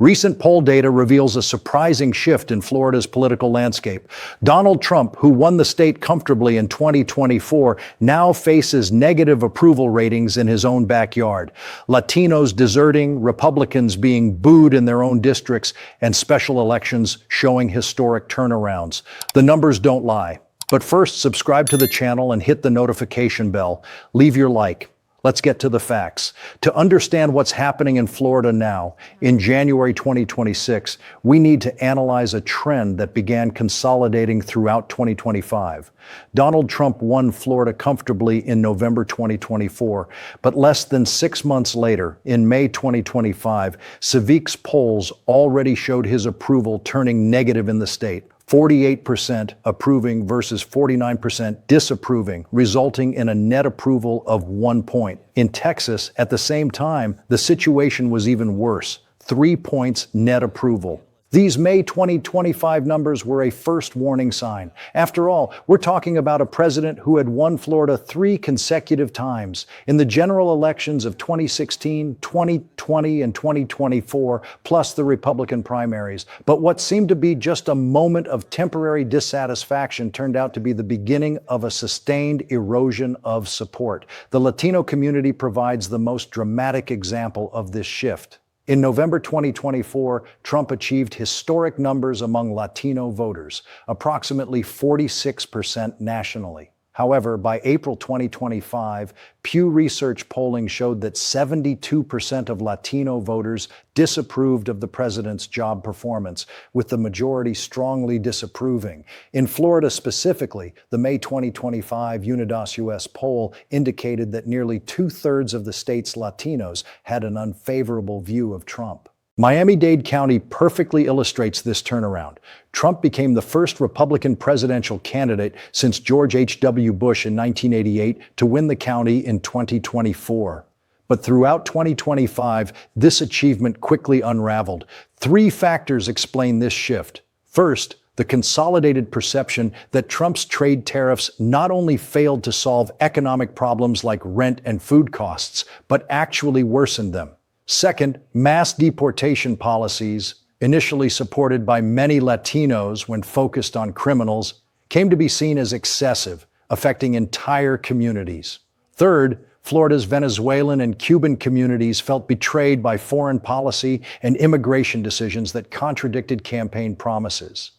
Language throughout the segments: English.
Recent poll data reveals a surprising shift in Florida's political landscape. Donald Trump, who won the state comfortably in 2024, now faces negative approval ratings in his own backyard. Latinos deserting, Republicans being booed in their own districts, and special elections showing historic turnarounds. The numbers don't lie. But first, subscribe to the channel and hit the notification bell. Leave your like. Let's get to the facts. To understand what's happening in Florida now, in January 2026, we need to analyze a trend that began consolidating throughout 2025. Donald Trump won Florida comfortably in November 2024, but less than 6 months later, in May 2025, Civic's polls already showed his approval turning negative in the state. 48% approving versus 49% disapproving, resulting in a net approval of 1 point. In Texas, at the same time, the situation was even worse. 3 points net approval. These May 2025 numbers were a first warning sign. After all, we're talking about a president who had won Florida 3 consecutive times in the general elections of 2016, 2020, and 2024, plus the Republican primaries. But what seemed to be just a moment of temporary dissatisfaction turned out to be the beginning of a sustained erosion of support. The Latino community provides the most dramatic example of this shift. In November 2024, Trump achieved historic numbers among Latino voters, approximately 46% nationally. However, by April 2025, Pew Research polling showed that 72% of Latino voters disapproved of the president's job performance, with the majority strongly disapproving. In Florida specifically, the May 2025 Unidas US poll indicated that nearly 2/3 of the state's Latinos had an unfavorable view of Trump. Miami-Dade County perfectly illustrates this turnaround. Trump became the first Republican presidential candidate since George H.W. Bush in 1988 to win the county in 2024. But throughout 2025, this achievement quickly unraveled. 3 factors explain this shift. First, the consolidated perception that Trump's trade tariffs not only failed to solve economic problems like rent and food costs, but actually worsened them. Second, mass deportation policies, initially supported by many Latinos when focused on criminals, came to be seen as excessive, affecting entire communities. Third, Florida's Venezuelan and Cuban communities felt betrayed by foreign policy and immigration decisions that contradicted campaign promises.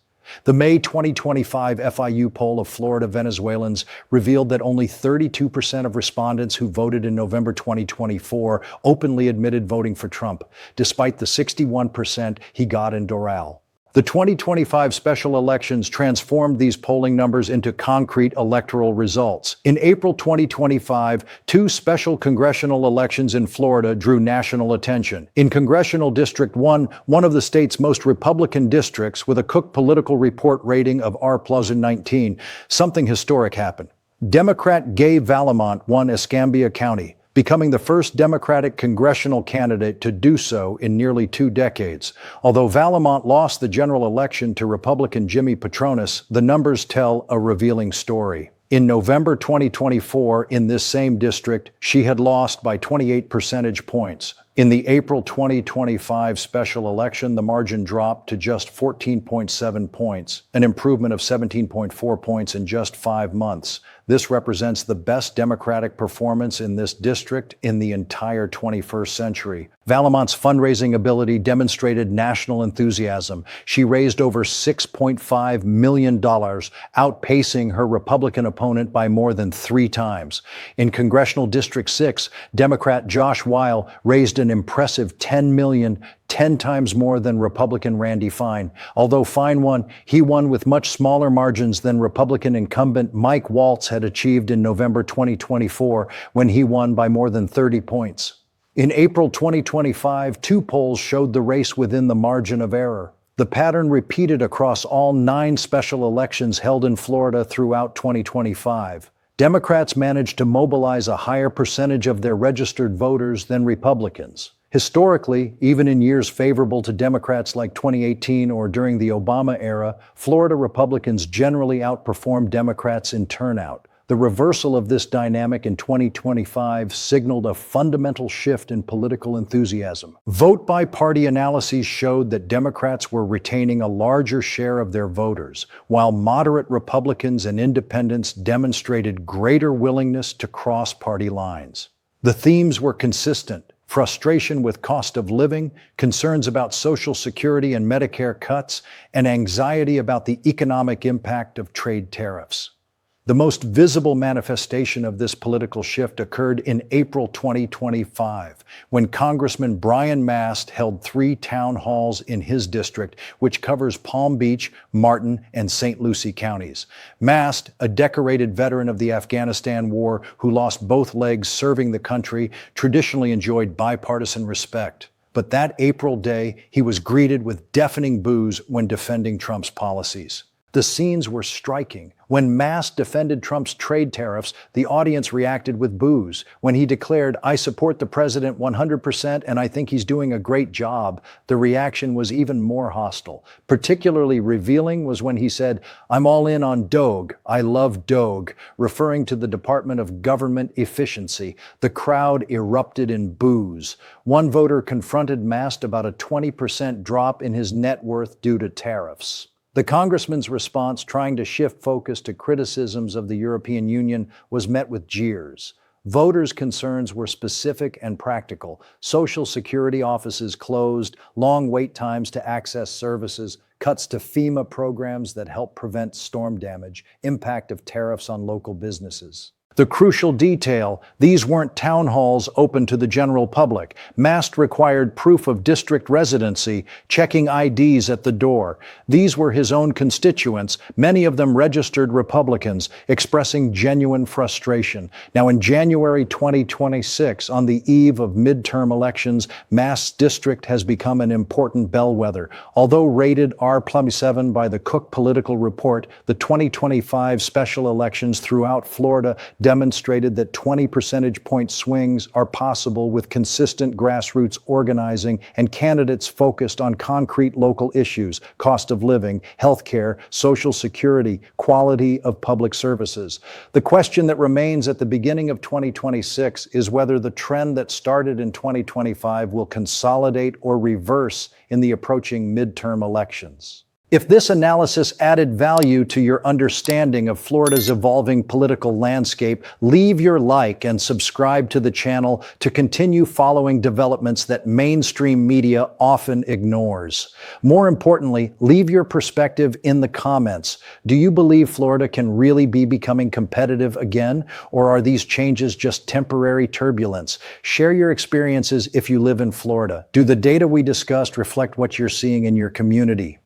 The May 2025 FIU poll of Florida Venezuelans revealed that only 32% of respondents who voted in November 2024 openly admitted voting for Trump, despite the 61% he got in Doral. The 2025 special elections transformed these polling numbers into concrete electoral results. In April 2025, 2 special congressional elections in Florida drew national attention. In Congressional District 1, one of the state's most Republican districts, with a Cook Political Report rating of R+19, something historic happened. Democrat Gay Valamont won Escambia County, becoming the first Democratic congressional candidate to do so in nearly 2 decades. Although Valamont lost the general election to Republican Jimmy Patronis, the numbers tell a revealing story. In November 2024, in this same district, she had lost by 28 percentage points. In the April 2025 special election, the margin dropped to just 14.7 points, an improvement of 17.4 points in just 5 months. This represents the best Democratic performance in this district in the entire 21st century. Valamont's fundraising ability demonstrated national enthusiasm. She raised over $6.5 million, outpacing her Republican opponent by more than 3 times. In Congressional District 6, Democrat Josh Weil raised an impressive $10 million, 10 times more than Republican Randy Fine. Although Fine won, he won with much smaller margins than Republican incumbent Mike Waltz had achieved in November 2024, when he won by more than 30 points. In April 2025, 2 polls showed the race within the margin of error. The pattern repeated across all 9 special elections held in Florida throughout 2025. Democrats managed to mobilize a higher percentage of their registered voters than Republicans. Historically, even in years favorable to Democrats like 2018 or during the Obama era, Florida Republicans generally outperformed Democrats in turnout. The reversal of this dynamic in 2025 signaled a fundamental shift in political enthusiasm. Vote-by-party analyses showed that Democrats were retaining a larger share of their voters, while moderate Republicans and independents demonstrated greater willingness to cross party lines. The themes were consistent: frustration with cost of living, concerns about Social Security and Medicare cuts, and anxiety about the economic impact of trade tariffs. The most visible manifestation of this political shift occurred in April 2025, when Congressman Brian Mast held 3 town halls in his district, which covers Palm Beach, Martin, and St. Lucie counties. Mast, a decorated veteran of the Afghanistan War who lost both legs serving the country, traditionally enjoyed bipartisan respect. But that April day, he was greeted with deafening boos when defending Trump's policies. The scenes were striking. When Mast defended Trump's trade tariffs, the audience reacted with boos. When he declared, "I support the president 100% and I think he's doing a great job," the reaction was even more hostile. Particularly revealing was when he said, "I'm all in on DOGE, I love DOGE," referring to the Department of Government Efficiency. The crowd erupted in boos. One voter confronted Mast about a 20% drop in his net worth due to tariffs. The congressman's response, trying to shift focus to criticisms of the European Union, was met with jeers. Voters' concerns were specific and practical: Social Security offices closed, long wait times to access services, cuts to FEMA programs that help prevent storm damage, impact of tariffs on local businesses. The crucial detail: these weren't town halls open to the general public. Mast required proof of district residency, checking IDs at the door. These were his own constituents, many of them registered Republicans, expressing genuine frustration. Now, in January 2026, on the eve of midterm elections, Mast's district has become an important bellwether. Although rated R+7 by the Cook Political Report, the 2025 special elections throughout Florida demonstrated that 20 percentage point swings are possible with consistent grassroots organizing and candidates focused on concrete local issues: cost of living, healthcare, Social Security, quality of public services. The question that remains at the beginning of 2026 is whether the trend that started in 2025 will consolidate or reverse in the approaching midterm elections. If this analysis added value to your understanding of Florida's evolving political landscape, leave your like and subscribe to the channel to continue following developments that mainstream media often ignores. More importantly, leave your perspective in the comments. Do you believe Florida can really be becoming competitive again, or are these changes just temporary turbulence? Share your experiences if you live in Florida. Do the data we discussed reflect what you're seeing in your community?